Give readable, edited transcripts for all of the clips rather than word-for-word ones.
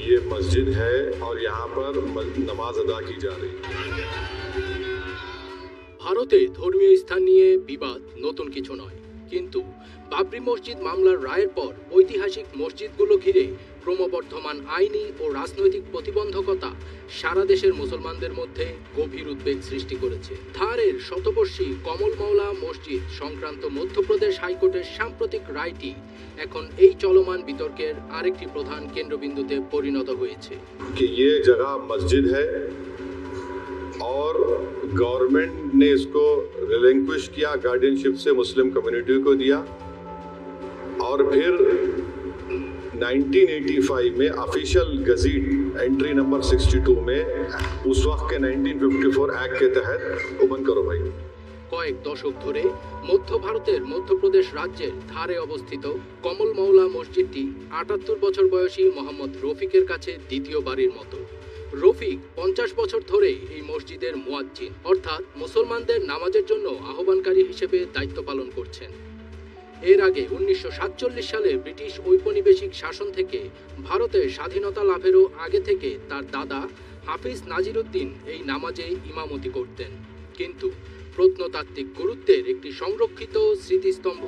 ये मस्जिद है और यहाँ पर नमाज अदा की जा रही है। ভারতে ধর্মীয় স্থান নিয়ে বিবাদ নতুন কিছু নয়, কিন্তু বাবরি মসজিদ মামলার রায়ের পর ঐতিহাসিক মসজিদগুলো ঘিরে ক্রমবর্ধমান আইনি ও রাজনৈতিক প্রতিবন্ধকতা সারা দেশের মুসলমানদের মধ্যে গভীর উদ্বেগ সৃষ্টি করেছে। থারের শতবর্ষী কমল মৌলা মসজিদ সংক্রান্ত মধ্যপ্রদেশ হাইকোর্টের সাম্প্রতিক রায়টি এখন এই চলমান বিতর্কের আরেকটি প্রধান কেন্দ্রবিন্দুতে পরিণত হয়েছে। कि ये जगह मस्जिद है और गवर्नमेंट ने इसको रिलिंक्विश किया, गार्डियनशिप से मुस्लिम कम्युनिटी को दिया और फिर 1985 में ऑफिशियल गजीट एंट्री नंबर 62 में उस वक्त के 1954 एक्ट के तहत वो बंद करो भाई। কয়েক দশক ধরে মধ্য ভারতের মধ্যপ্রদেশ রাজ্যের ধারে অবস্থিত কমল মৌলা মসজিদটি ৭৮ বছর বয়সী মোহাম্মদ রফিকের কাছে দ্বিতীয় বাড়ির মতো। রফিক ৫০ বছর ধরে এই মসজিদের মুয়াজ্জিন অর্থাৎ মুসলমানদের নামাজের জন্য আহ্বানকারী হিসেবে দায়িত্ব পালন করছেন। এর আগে ১৯৪৭ সালে ব্রিটিশ ঔপনিবেশিক শাসন থেকে ভারতের স্বাধীনতা লাভেরও আগে থেকে তার দাদা হাফিজ নাজিরউদ্দিন এই নামাজে ইমামতি করতেন, কিন্তু প্রত্নতাত্ত্বিক গুরুত্বের একটি সংরক্ষিত স্মৃতিস্তম্ভ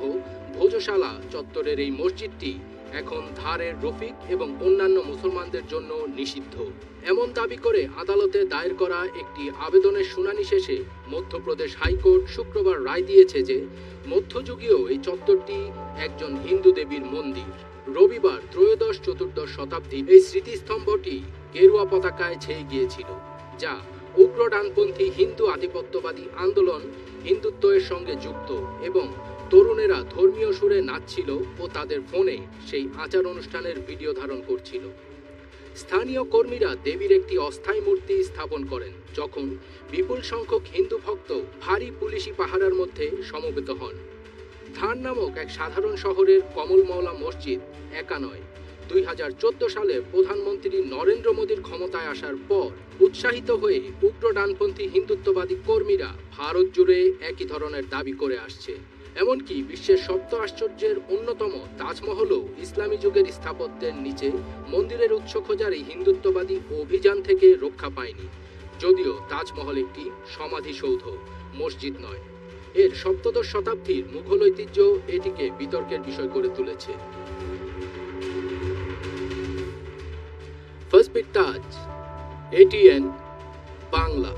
ভোজশালা চত্বরের এই মসজিদটি এখন ধারের রফিক এবং অন্যান্য মুসলমানদের জন্য নিষিদ্ধ এমন দাবি করে আদালতে দায়ের করা একটি আবেদনের শুনানি শেষে মধ্যপ্রদেশ হাইকোর্ট শুক্রবার রায় দিয়েছে যে মধ্যযুগীয় এই চত্বরটি একজন হিন্দু দেবীর মন্দির। রবিবার ত্রয়োদশ-চতুর্দশ শতাব্দীর এই স্মৃতিস্তম্ভটি গেরুয়া পতাকায় ছেয়ে গিয়েছিল, যা উগ্র ডানপন্থী হিন্দু আধিপত্যবাদী আন্দোলন হিন্দুত্বের সঙ্গে যুক্ত, এবং তরুণেরা ধর্মীয় সুরে নাচছিল ও তাদের ফোনে সেই আচার অনুষ্ঠানের ভিডিও ধারণ করছিল। স্থানীয় কর্মীরা দেবীর একটি অস্থায়ী মূর্তি স্থাপন করেন যখন বিপুল সংখ্যক হিন্দু ভক্ত ভারী পুলিশি পাহারার মধ্যে সমবেত হন। থার নামক এক সাধারণ শহরের কমল মৌলা মসজিদ একা নয়, ২০১৪ সালে প্রধানমন্ত্রী নরেন্দ্র মোদীর ক্ষমতায় আসার পর উৎসাহিত হয়ে উগ্র ডানপন্থী হিন্দুত্ববাদী কর্মীরা ভারত জুড়ে একই ধরনের দাবি করে আসছে। এমনকি বিশ্বের সপ্ত আশ্চর্যের অন্যতম তাজমহলও ইসলামী যুগের স্থাপত্যের নিচে মন্দিরের উৎস খোঁজার এই হিন্দুত্ববাদী অভিযান থেকে রক্ষা পায়নি, যদিও তাজমহল একটি সমাধিসৌধ, মসজিদ নয়। এর সপ্তদশ শতাব্দীর মুঘল ঐতিহ্য এটিকে বিতর্কের বিষয় করে তুলেছে। ফার্স্ট বিট তাজ, ATN বাংলা।